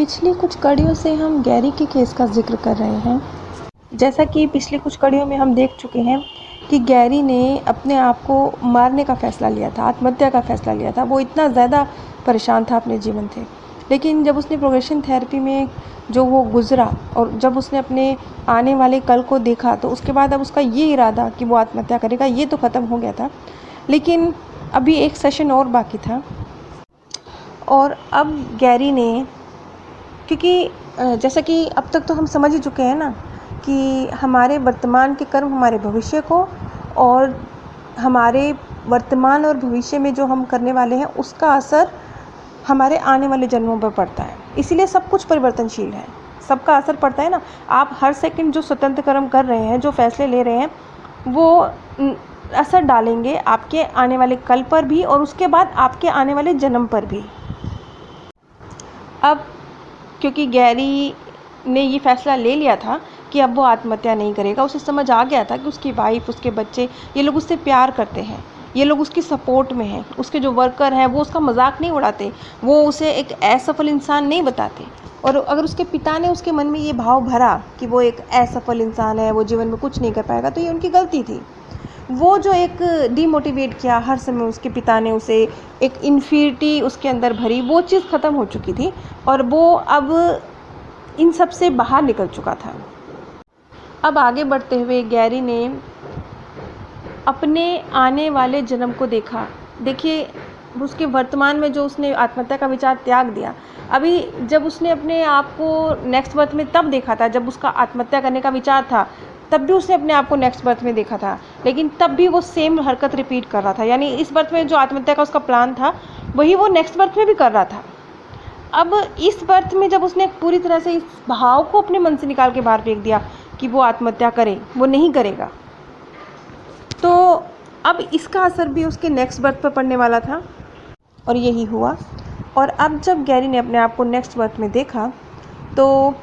पिछली कुछ कड़ियों से हम गैरी के केस का ज़िक्र कर रहे हैं। जैसा कि पिछली कुछ कड़ियों में हम देख चुके हैं कि गैरी ने अपने आप को मारने का फ़ैसला लिया था, आत्महत्या का फ़ैसला लिया था। वो इतना ज़्यादा परेशान था अपने जीवन से। लेकिन जब उसने प्रोग्रेशन थेरेपी में जो वो गुज़रा और जब उसने अपने आने वाले कल को देखा, तो उसके बाद अब उसका ये इरादा कि वो आत्महत्या करेगा, ये तो ख़त्म हो गया था। लेकिन अभी एक सेशन और बाकी था और अब गैरी ने, क्योंकि जैसा कि अब तक तो हम समझ ही चुके हैं ना कि हमारे वर्तमान के कर्म हमारे भविष्य को, और हमारे वर्तमान और भविष्य में जो हम करने वाले हैं उसका असर हमारे आने वाले जन्मों पर पड़ता है। इसीलिए सब कुछ परिवर्तनशील है, सबका असर पड़ता है ना। आप हर सेकंड जो स्वतंत्र कर्म कर रहे हैं, जो फैसले ले रहे हैं, वो असर डालेंगे आपके आने वाले कल पर भी और उसके बाद आपके आने वाले जन्म पर भी। अब क्योंकि गैरी ने ये फ़ैसला ले लिया था कि अब वो आत्महत्या नहीं करेगा, उसे समझ आ गया था कि उसकी वाइफ, उसके बच्चे, ये लोग उससे प्यार करते हैं, ये लोग उसकी सपोर्ट में हैं। उसके जो वर्कर हैं वो उसका मजाक नहीं उड़ाते, वो उसे एक असफल इंसान नहीं बताते। और अगर उसके पिता ने उसके मन में ये भाव भरा कि वो एक असफल इंसान है, वो जीवन में कुछ नहीं कर पाएगा, तो ये उनकी गलती थी। वो जो एक डीमोटिवेट किया हर समय उसके पिता ने, उसे एक इन्फीरिटी उसके अंदर भरी, वो चीज़ ख़त्म हो चुकी थी और वो अब इन सब से बाहर निकल चुका था। अब आगे बढ़ते हुए गैरी ने अपने आने वाले जन्म को देखा। देखिए, उसके वर्तमान में जो उसने आत्महत्या का विचार त्याग दिया, अभी जब उसने अपने आप को नेक्स्ट बर्थ में तब देखा था जब उसका आत्महत्या करने का विचार था, तब भी उसने अपने आप को नेक्स्ट बर्थ में देखा था, लेकिन तब भी वो सेम हरकत रिपीट कर रहा था। यानी इस बर्थ में जो आत्महत्या का उसका प्लान था वही वो नेक्स्ट बर्थ में भी कर रहा था। अब इस बर्थ में जब उसने पूरी तरह से इस भाव को अपने मन से निकाल के बाहर फेंक दिया कि वो आत्महत्या करे, वो नहीं करेगा, तो अब इसका असर भी उसके नेक्स्ट बर्थ पर पड़ने वाला था और यही हुआ। और अब जब गैरी ने अपने आप को नेक्स्ट बर्थ में देखा, तो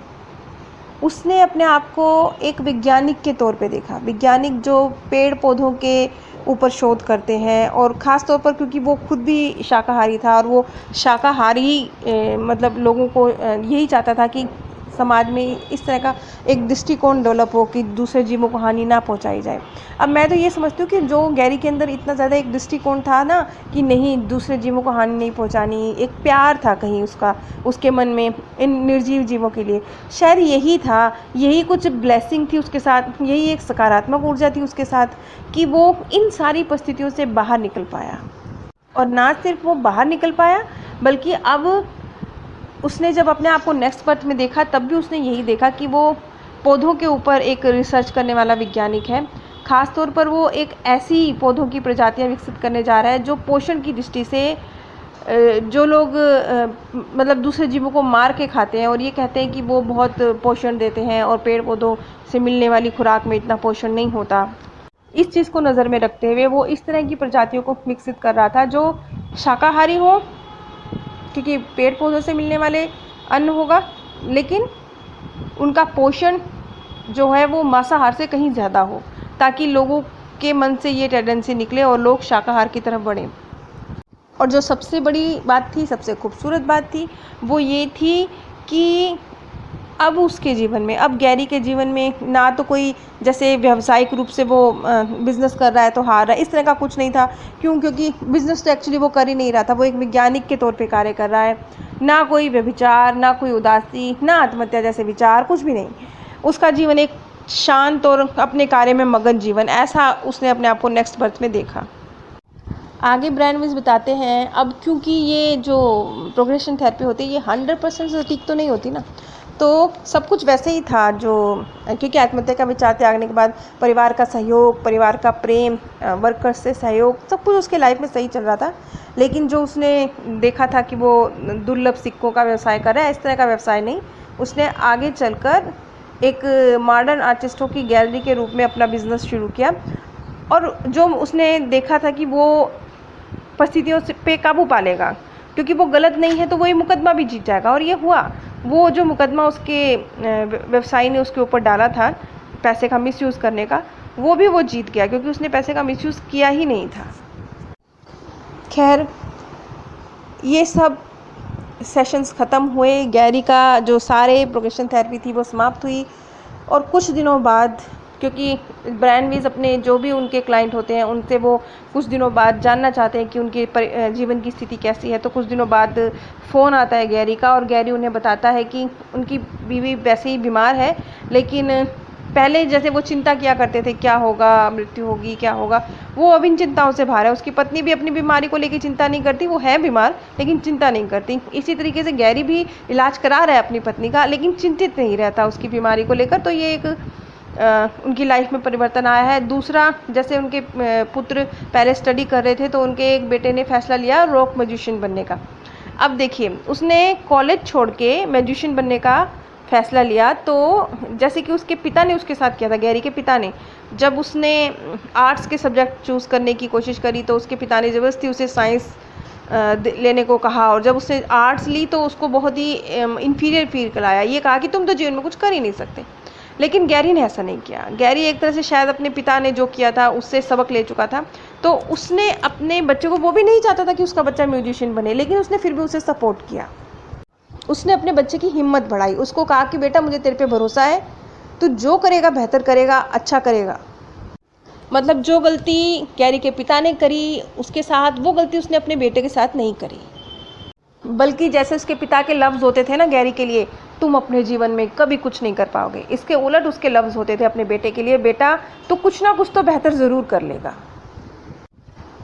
उसने अपने आप को एक वैज्ञानिक के तौर पे देखा। वैज्ञानिक जो पेड़ पौधों के ऊपर शोध करते हैं, और ख़ास तौर पर क्योंकि वो खुद भी शाकाहारी था और वो शाकाहारी मतलब लोगों को यही चाहता था कि समाज में इस तरह का एक दृष्टिकोण डेवलप हो कि दूसरे जीवों को हानि ना पहुंचाई जाए। अब मैं तो ये समझती हूँ कि जो गैरी के अंदर इतना ज़्यादा एक दृष्टिकोण था ना कि नहीं, दूसरे जीवों को हानि नहीं पहुंचानी, एक प्यार था कहीं उसके मन में इन निर्जीव जीवों के लिए, शायद यही था, यही कुछ ब्लेसिंग थी उसके साथ, यही एक सकारात्मक ऊर्जा थी उसके साथ कि वो इन सारी परिस्थितियों से बाहर निकल पाया। और ना सिर्फ वो बाहर निकल पाया, बल्कि अब उसने जब अपने आप को नेक्स्ट बर्थ में देखा, तब भी उसने यही देखा कि वो पौधों के ऊपर एक रिसर्च करने वाला वैज्ञानिक है। ख़ास तौर पर वो एक ऐसी पौधों की प्रजातियां विकसित करने जा रहा है जो पोषण की दृष्टि से जो लोग मतलब दूसरे जीवों को मार के खाते हैं और ये कहते हैं कि वो बहुत पोषण देते हैं और पेड़ पौधों से मिलने वाली खुराक में इतना पोषण नहीं होता, इस चीज़ को नज़र में रखते हुए वो इस तरह की प्रजातियों को विकसित कर रहा था जो शाकाहारी हो, क्योंकि पेड़ पौधों से मिलने वाले अन्न होगा, लेकिन उनका पोषण जो है वो मांसाहार से कहीं ज़्यादा हो, ताकि लोगों के मन से ये टेंडेंसी निकले और लोग शाकाहार की तरफ बढ़ें। और जो सबसे बड़ी बात थी, सबसे खूबसूरत बात थी, वो ये थी कि अब उसके जीवन में, अब गैरी के जीवन में ना तो कोई जैसे व्यावसायिक रूप से वो बिज़नेस कर रहा है तो हार रहा है, इस तरह का कुछ नहीं था। क्यों? क्योंकि बिज़नेस तो एक्चुअली वो कर ही नहीं रहा था, वो एक वैज्ञानिक के तौर पे कार्य कर रहा है। ना कोई व्यभिचार, ना कोई उदासी, ना आत्महत्या जैसे विचार, कुछ भी नहीं। उसका जीवन एक शांत और अपने कार्य में मगन जीवन, ऐसा उसने अपने आप को नेक्स्ट बर्थ में देखा। आगे ब्रायन विज बताते हैं, अब क्योंकि ये जो प्रोग्रेशन थेरेपी होती है ये 100% सटीक तो नहीं होती ना, तो सब कुछ वैसे ही था। जो क्योंकि आत्महत्या का विचार त्यागने के बाद परिवार का सहयोग, परिवार का प्रेम, वर्कर्स से सहयोग, सब कुछ उसके लाइफ में सही चल रहा था। लेकिन जो उसने देखा था कि वो दुर्लभ सिक्कों का व्यवसाय कर रहा है, इस तरह का व्यवसाय नहीं, उसने आगे चलकर एक मॉडर्न आर्टिस्टों की गैलरी के रूप में अपना बिजनेस शुरू किया। और जो उसने देखा था कि वो परिस्थितियों पे काबू पालेगा, क्योंकि वो गलत नहीं है तो वही मुकदमा भी जीत जाएगा, और ये हुआ। वो जो मुकदमा उसके व्यवसायी ने उसके ऊपर डाला था पैसे का मिसयूज़ करने का, वो भी वो जीत गया, क्योंकि उसने पैसे का मिसयूज़ किया ही नहीं था। खैर, ये सब सेशंस ख़त्म हुए, गैरी का जो सारे प्रोग्रेशन थेरेपी थी वो समाप्त हुई। और कुछ दिनों बाद, क्योंकि ब्रायन वीज़ अपने जो भी उनके क्लाइंट होते हैं उनसे वो कुछ दिनों बाद जानना चाहते हैं कि उनके जीवन की स्थिति कैसी है। तो कुछ दिनों बाद फ़ोन आता है गैरी का, और गैरी उन्हें बताता है कि उनकी बीवी वैसे ही बीमार है, लेकिन पहले जैसे वो चिंता किया करते थे क्या होगा, मृत्यु होगी, क्या होगा, वो अब इन चिंताओं से बाहर है। उसकी पत्नी भी अपनी बीमारी को लेकर चिंता नहीं करती, वो है बीमार लेकिन चिंता नहीं करती। इसी तरीके से गैरी भी इलाज करा रहा है अपनी पत्नी का, लेकिन चिंतित नहीं रहता उसकी बीमारी को लेकर। तो ये एक उनकी लाइफ में परिवर्तन आया है। दूसरा, जैसे उनके पुत्र पहले स्टडी कर रहे थे तो उनके एक बेटे ने फैसला लिया रॉक म्यूजिशियन बनने का। अब देखिए, उसने कॉलेज छोड़ के म्यूजिशियन बनने का फैसला लिया। तो जैसे कि उसके पिता ने उसके साथ किया था, गैरी के पिता ने, जब उसने आर्ट्स के सब्जेक्ट चूज़ करने की कोशिश करी तो उसके पिता ने ज़बरदस्ती उसे साइंस लेने को कहा, और जब उसने आर्ट्स ली तो उसको बहुत ही इन्फीरियर फील कराया। ये कहा कि तुम तो जीवन में कुछ कर ही नहीं सकते। लेकिन गैरी ने ऐसा नहीं किया। गैरी एक तरह से शायद अपने पिता ने जो किया था उससे सबक ले चुका था। तो उसने अपने बच्चे को, वो भी नहीं चाहता था कि उसका बच्चा म्यूजिशियन बने, लेकिन उसने फिर भी उसे सपोर्ट किया। उसने अपने बच्चे की हिम्मत बढ़ाई, उसको कहा कि बेटा मुझे तेरे पे भरोसा है, तू जो करेगा बेहतर करेगा, अच्छा करेगा। मतलब जो गलती गैरी के पिता ने करी उसके साथ, वो गलती उसने अपने बेटे के साथ नहीं करी। बल्कि जैसे उसके पिता के लफ्ज़ होते थे ना गैरी के लिए, तुम अपने जीवन में कभी कुछ नहीं कर पाओगे, इसके उलट उसके लफ्ज़ होते थे अपने बेटे के लिए, बेटा तो कुछ ना कुछ तो बेहतर ज़रूर कर लेगा।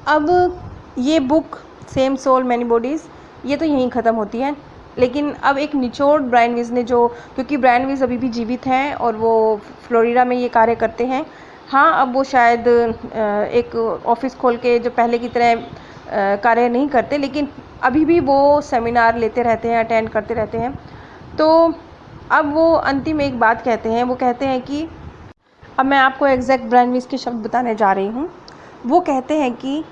अब ये book same soul many bodies, ये तो यहीं ख़त्म होती है। लेकिन अब एक निचोड़ ब्रायन वीज़ ने, जो, क्योंकि ब्रायन वीज़ अभी भी जीवित हैं और वो फ्लोरिडा में ये कार्य करते हैं। हाँ, अब वो शायद एक ऑफिस खोल के जो पहले की तरह कार्य नहीं करते, लेकिन अभी भी वो सेमिनार लेते रहते हैं, अटेंड करते रहते हैं। तो अब वो अंतिम एक बात कहते हैं, वो कहते हैं कि, अब मैं आपको एग्जैक्ट ब्रायन वीज़ के शब्द बताने जा रही हूँ। वो कहते हैं कि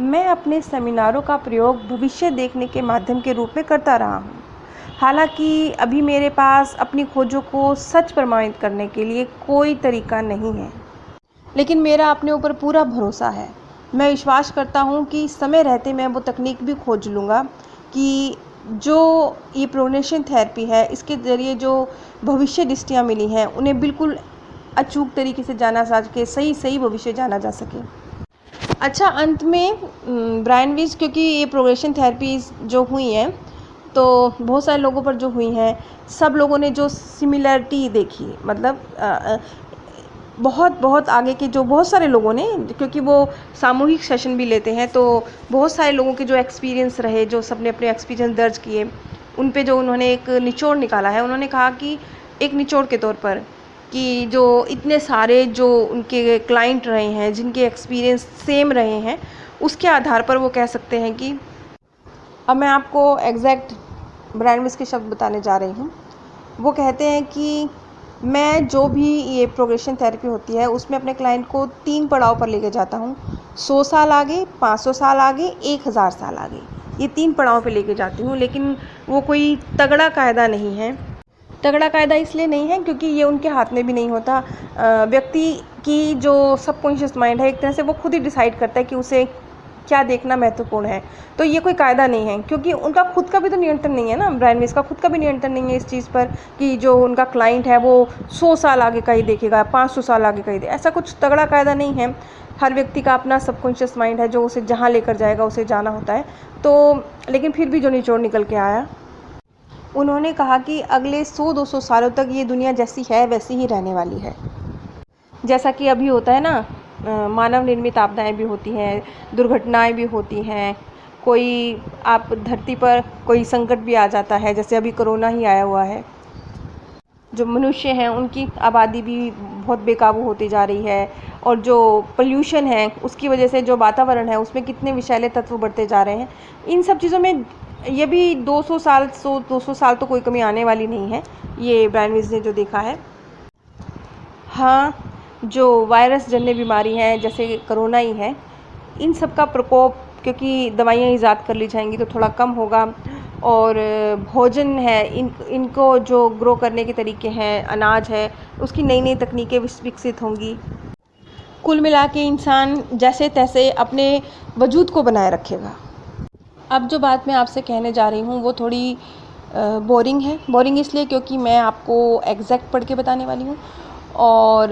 मैं अपने सेमिनारों का प्रयोग भविष्य देखने के माध्यम के रूप में करता रहा हूँ। हालांकि अभी मेरे पास अपनी खोजों को सच प्रमाणित करने के लिए कोई तरीका नहीं है, लेकिन मेरा अपने ऊपर पूरा भरोसा है। मैं विश्वास करता हूँ कि समय रहते मैं वो तकनीक भी खोज लूँगा कि जो ये प्रोग्रेशन थेरेपी है, इसके ज़रिए जो भविष्य दृष्टियाँ मिली हैं उन्हें बिल्कुल अचूक तरीके से जाना जा सके, सही भविष्य जाना जा सके। अच्छा, अंत में ब्रायन वीज़, क्योंकि ये प्रोग्रेशन थेरेपीज़ जो हुई हैं तो बहुत सारे लोगों पर जो हुई हैं, सब लोगों ने जो सिमिलरिटी देखी, मतलब बहुत आगे के जो बहुत सारे लोगों ने, क्योंकि वो सामूहिक सेशन भी लेते हैं, तो बहुत सारे लोगों के जो एक्सपीरियंस रहे, जो सबने अपने एक्सपीरियंस दर्ज किए, उन पे जो उन्होंने एक निचोड़ निकाला है। उन्होंने कहा कि एक निचोड़ के तौर पर कि जो इतने सारे जो उनके क्लाइंट रहे हैं, जिनके एक्सपीरियंस सेम रहे हैं, उसके आधार पर वो कह सकते हैं कि, अब मैं आपको एग्जैक्ट ब्रायन वीज़ के शब्द बताने जा रही हूँ। वो कहते हैं कि मैं जो भी ये प्रोग्रेशन थेरेपी होती है उसमें अपने क्लाइंट को 3 पड़ाव पर लेके जाता हूँ। 100 साल आगे, 500 साल आगे, 1000 साल आगे, ये 3 पड़ाव पे लेके जाती हूँ। लेकिन वो कोई तगड़ा कायदा नहीं है। तगड़ा कायदा इसलिए नहीं है क्योंकि ये उनके हाथ में भी नहीं होता। व्यक्ति की जो सबकॉन्शियस माइंड है, एक तरह से वो खुद ही डिसाइड करता है कि उसे क्या देखना महत्वपूर्ण है। तो ये कोई कायदा नहीं है, क्योंकि उनका खुद का भी तो नियंत्रण नहीं है ना। ब्रायन वीज़ का खुद का भी नियंत्रण नहीं है इस चीज़ पर कि जो उनका क्लाइंट है वो 100 साल आगे का ही देखेगा, 500 साल आगे का ही दे, ऐसा कुछ तगड़ा कायदा नहीं है। हर व्यक्ति का अपना सबकॉन्शियस माइंड है, जो उसे जहाँ लेकर जाएगा उसे जाना होता है। तो लेकिन फिर भी जो निचोड़ निकल के आया, उन्होंने कहा कि अगले 100-200 सालों तक ये दुनिया जैसी है वैसी ही रहने वाली है। जैसा कि अभी होता है ना, मानव निर्मित आपदाएं भी होती हैं, दुर्घटनाएं भी होती हैं, कोई आप धरती पर कोई संकट भी आ जाता है, जैसे अभी कोरोना ही आया हुआ है। जो मनुष्य हैं उनकी आबादी भी बहुत बेकाबू होती जा रही है, और जो पोल्यूशन है उसकी वजह से जो वातावरण है उसमें कितने विषैले तत्व बढ़ते जा रहे हैं। इन सब चीज़ों में ये भी 200 साल तो कोई कमी आने वाली नहीं है, ये ब्रायन वीज़ ने जो देखा है। हाँ, जो वायरस जन्य बीमारी हैं जैसे कोरोना ही है, इन सब का प्रकोप, क्योंकि दवाइयाँ ईजाद कर ली जाएंगी तो थोड़ा कम होगा, और भोजन है, इनको जो ग्रो करने के तरीके हैं, अनाज है, उसकी नई तकनीकें विकसित होंगी। कुल मिला के इंसान जैसे तैसे अपने वजूद को बनाए रखेगा। अब जो बात मैं आपसे कहने जा रही हूँ वो थोड़ी बोरिंग है। बोरिंग इसलिए क्योंकि मैं आपको एग्जैक्ट पढ़ के बताने वाली हूँ, और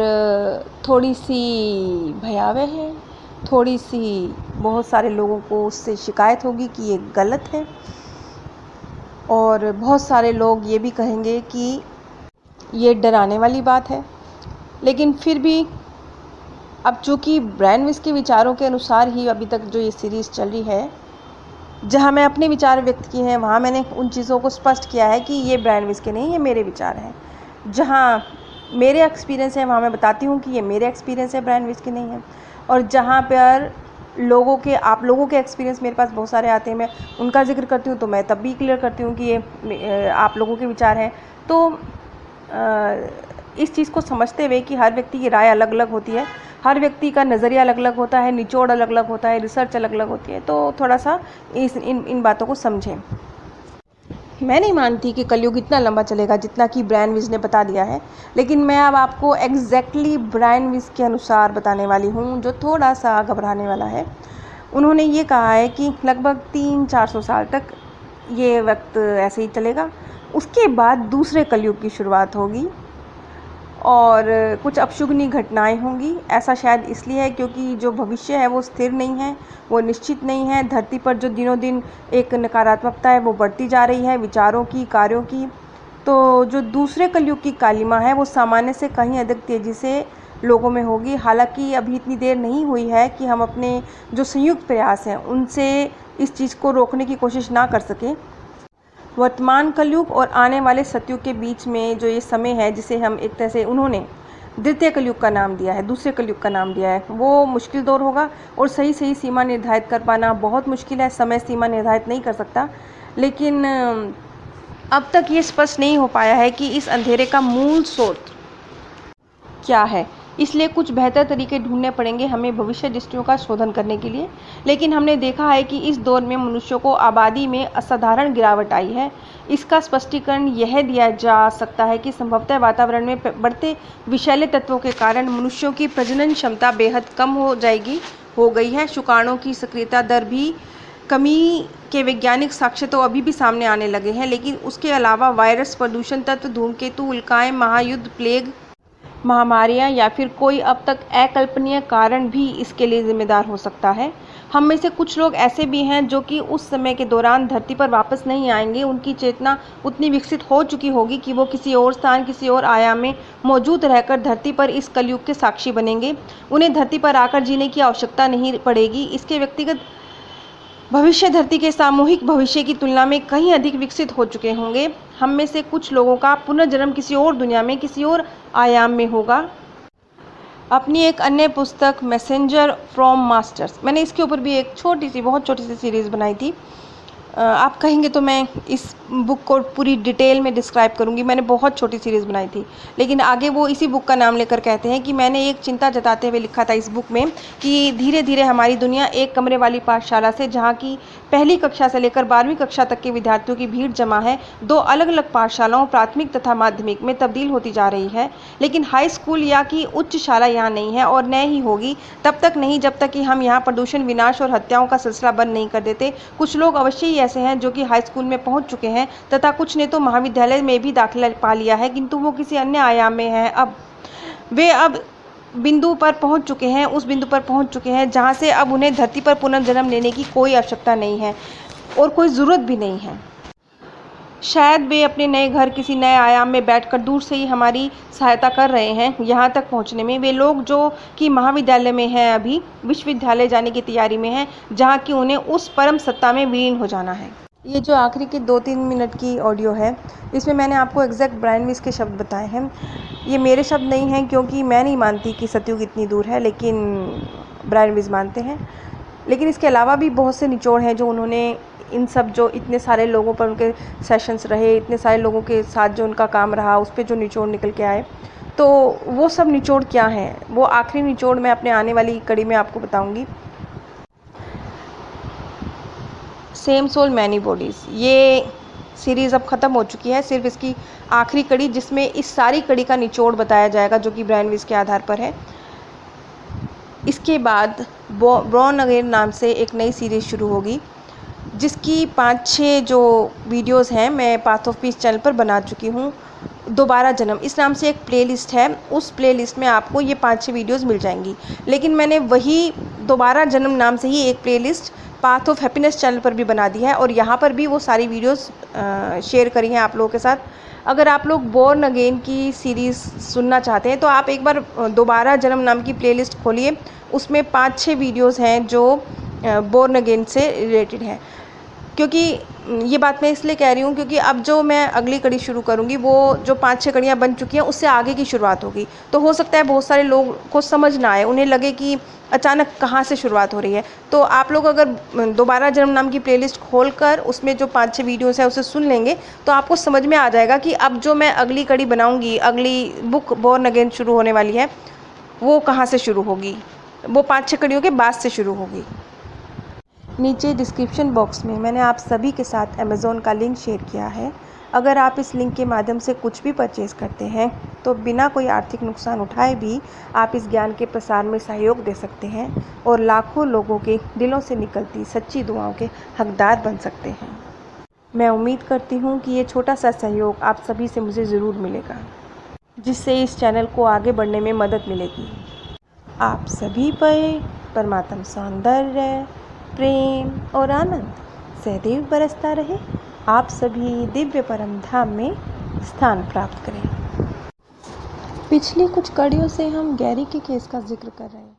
थोड़ी सी भयावह है, थोड़ी सी बहुत सारे लोगों को उससे शिकायत होगी कि ये गलत है, और बहुत सारे लोग ये भी कहेंगे कि ये डराने वाली बात है। लेकिन फिर भी अब चूँकि ब्रैनविस के विचारों के अनुसार ही अभी तक जो ये सीरीज़ चल रही है, जहाँ मैं अपने विचार व्यक्त किए हैं वहाँ मैंने उन चीज़ों को स्पष्ट किया है कि ये ब्रैनविस के नहीं, ये मेरे विचार हैं। जहाँ मेरे एक्सपीरियंस है वहाँ मैं बताती हूँ कि ये मेरे एक्सपीरियंस है, ब्रैनविस के नहीं है। और जहाँ पर लोगों के, आप लोगों के एक्सपीरियंस मेरे पास बहुत सारे आते हैं, मैं उनका जिक्र करती हूँ तो मैं तब भी क्लियर करती हूँ कि ये आप लोगों के विचार हैं। तो इस चीज़ को समझते हुए कि हर व्यक्ति की राय अलग अलग होती है, हर व्यक्ति का नज़रिया अलग अलग होता है, निचोड़ अलग अलग होता है, रिसर्च अलग अलग होती है, तो थोड़ा सा इन बातों को समझें। मैं नहीं मानती कि कलयुग इतना लंबा चलेगा जितना कि ब्रैनविस ने बता दिया है, लेकिन मैं अब आपको एग्जैक्टली ब्रैनविस के अनुसार बताने वाली हूँ, जो थोड़ा सा घबराने वाला है। उन्होंने ये कहा है कि लगभग 300-400 साल तक ये वक्त ऐसे ही चलेगा, उसके बाद दूसरे कलयुग की शुरुआत होगी और कुछ अपशुगनी घटनाएं होंगी। ऐसा शायद इसलिए है क्योंकि जो भविष्य है वो स्थिर नहीं है, वो निश्चित नहीं है। धरती पर जो दिनों दिन एक नकारात्मकता है वो बढ़ती जा रही है, विचारों की, कार्यों की। तो जो दूसरे कलयुग की कालिमा है वो सामान्य से कहीं अधिक तेज़ी से लोगों में होगी। हालांकि अभी इतनी देर नहीं हुई है कि हम अपने जो संयुक्त प्रयास हैं उनसे इस चीज़ को रोकने की कोशिश ना कर सकें। वर्तमान कलयुग और आने वाले सतयुग के बीच में जो ये समय है, जिसे हम एक तरह से, उन्होंने द्वितीय कलयुग का नाम दिया है, दूसरे कलयुग का नाम दिया है, वो मुश्किल दौर होगा और सही सही सीमा निर्धारित कर पाना बहुत मुश्किल है। समय सीमा निर्धारित नहीं कर सकता, लेकिन अब तक ये स्पष्ट नहीं हो पाया है कि इस अंधेरे का मूल स्रोत क्या है। इसलिए कुछ बेहतर तरीके ढूंढने पड़ेंगे हमें भविष्य दृष्टियों का शोधन करने के लिए। लेकिन हमने देखा है कि इस दौर में मनुष्यों को आबादी में असाधारण गिरावट आई है। इसका स्पष्टीकरण यह दिया जा सकता है कि संभवतः वातावरण में बढ़ते विषैले तत्वों के कारण मनुष्यों की प्रजनन क्षमता बेहद कम हो गई है। शुक्राणुओं की सक्रियता दर भी कमी के वैज्ञानिक साक्ष्य तो अभी भी सामने आने लगे हैं, लेकिन उसके अलावा वायरस, प्रदूषण तत्व, धूमकेतु, उल्काएं, महायुद्ध, प्लेग, महामारियां या फिर कोई अब तक अकल्पनीय कारण भी इसके लिए जिम्मेदार हो सकता है। हम में से कुछ लोग ऐसे भी हैं जो कि उस समय के दौरान धरती पर वापस नहीं आएंगे। उनकी चेतना उतनी विकसित हो चुकी होगी कि वो किसी और स्थान, किसी और आयाम में मौजूद रहकर धरती पर इस कलयुग के साक्षी बनेंगे। उन्हें धरती पर आकर जीने की आवश्यकता नहीं पड़ेगी। इसके व्यक्तिगत भविष्य धरती के सामूहिक भविष्य की तुलना में कहीं अधिक विकसित हो चुके होंगे। हम में से कुछ लोगों का पुनर्जन्म किसी और दुनिया में, किसी और आयाम में होगा। अपनी एक अन्य पुस्तक मैसेंजर फ्रॉम मास्टर्स, मैंने इसके ऊपर भी एक छोटी सी, बहुत छोटी सी सीरीज़ बनाई थी। आप कहेंगे तो मैं इस बुक को पूरी डिटेल में डिस्क्राइब करूंगी। मैंने बहुत छोटी सीरीज़ बनाई थी, लेकिन आगे वो इसी बुक का नाम लेकर कहते हैं कि मैंने एक चिंता जताते हुए लिखा था इस बुक में कि धीरे धीरे हमारी दुनिया एक कमरे वाली पाठशाला से, जहाँ की पहली कक्षा से लेकर 12वीं कक्षा तक के विद्यार्थियों की भीड़ जमा है, दो अलग अलग पाठशालाओं, प्राथमिक तथा माध्यमिक, में तब्दील होती जा रही है। लेकिन हाई स्कूल या कि उच्च शाला यहाँ नहीं है और न ही होगी, तब तक नहीं जब तक कि हम यहाँ प्रदूषण, विनाश और हत्याओं का सिलसिला बंद नहीं कर देते। कुछ लोग अवश्य ही ऐसे हैं जो कि हाई स्कूल में पहुंच चुके हैं तथा कुछ ने तो महाविद्यालय में भी दाखिला पा लिया है, किंतु वो किसी अन्य आयाम में हैं। अब वे बिंदु पर पहुंच चुके हैं, उस बिंदु पर पहुंच चुके हैं जहां से अब उन्हें धरती पर पुनर्जन्म लेने की कोई आवश्यकता नहीं है और कोई ज़रूरत भी नहीं है। शायद वे अपने नए घर, किसी नए आयाम में बैठकर दूर से ही हमारी सहायता कर रहे हैं यहाँ तक पहुँचने में। वे लोग जो कि महाविद्यालय में हैं, अभी विश्वविद्यालय जाने की तैयारी में हैं, जहाँ कि उन्हें उस परम सत्ता में विलीन हो जाना है। ये जो आखिरी के 2-3 मिनट की ऑडियो है, इसमें मैंने आपको एग्जैक्ट ब्रैनविस के शब्द बताए हैं। ये मेरे शब्द नहीं हैं, क्योंकि मैं नहीं मानती कि सतयुग इतनी दूर है, लेकिन ब्रैनविस मानते हैं। लेकिन इसके अलावा भी बहुत से निचोड़ हैं जो उन्होंने, इन सब जो इतने सारे लोगों पर उनके सेशंस रहे, इतने सारे लोगों के साथ जो उनका काम रहा, उस पर जो निचोड़ निकल के आए, तो वो सब निचोड़ क्या हैं, वो आखिरी निचोड़ मैं अपने आने वाली कड़ी में आपको बताऊँगी। सेम सोल मैनी बॉडीज़, ये सीरीज़ अब ख़त्म हो चुकी है, सिर्फ इसकी आखिरी कड़ी, जिसमें इस सारी कड़ी का निचोड़ बताया जाएगा जो कि ब्रैनविस के आधार पर है। इसके बाद बॉर्न अगेन नाम से एक नई सीरीज़ शुरू होगी, जिसकी 5-6 जो वीडियोस हैं मैं पाथ ऑफ पीस चैनल पर बना चुकी हूँ। दोबारा जन्म इस नाम से एक प्लेलिस्ट है, उस प्लेलिस्ट में आपको ये 5-6 वीडियोस मिल जाएंगी। लेकिन मैंने वही दोबारा जन्म नाम से ही एक playlist path of happiness channel पर भी बना दी है और यहाँ पर भी वो सारी वीडियोस शेयर करी हैं आप लोगों के साथ। अगर आप लोग बोर्न अगेन की सीरीज़ सुनना चाहते हैं तो आप एक बार दोबारा जन्म नाम की प्लेलिस्ट खोलिए, उसमें 5-6 वीडियोस हैं जो बोर्न अगेन से रिलेटेड हैं। क्योंकि ये बात मैं इसलिए कह रही हूँ क्योंकि अब जो मैं अगली कड़ी शुरू करूँगी वो जो 5-6 कड़ियाँ बन चुकी हैं उससे आगे की शुरुआत होगी। तो हो सकता है बहुत सारे लोग को समझ ना आए, उन्हें लगे कि अचानक कहाँ से शुरुआत हो रही है। तो आप लोग अगर दोबारा जन्म नाम की प्लेलिस्ट खोलकर उसमें जो 5-6 वीडियोस है उसे सुन लेंगे तो आपको समझ में आ जाएगा कि अब जो मैं अगली कड़ी बनाऊँगी, अगली बुक बोर्न अगेन शुरू होने वाली है वो कहाँ से शुरू होगी, वो 5-6 कड़ियों के बाद से शुरू होगी। नीचे डिस्क्रिप्शन बॉक्स में मैंने आप सभी के साथ अमेज़ॉन का लिंक शेयर किया है। अगर आप इस लिंक के माध्यम से कुछ भी परचेज़ करते हैं तो बिना कोई आर्थिक नुकसान उठाए भी आप इस ज्ञान के प्रसार में सहयोग दे सकते हैं और लाखों लोगों के दिलों से निकलती सच्ची दुआओं के हकदार बन सकते हैं। मैं उम्मीद करती हूँ कि ये छोटा सा सहयोग आप सभी से मुझे ज़रूर मिलेगा, जिससे इस चैनल को आगे बढ़ने में मदद मिलेगी। आप सभी पर परमात्म सौंदर्य, प्रेम और आनंद सदैव बरसता रहे। आप सभी दिव्य परम धाम में स्थान प्राप्त करें। पिछली कुछ कड़ियों से हम गैरी के केस का जिक्र कर रहे हैं।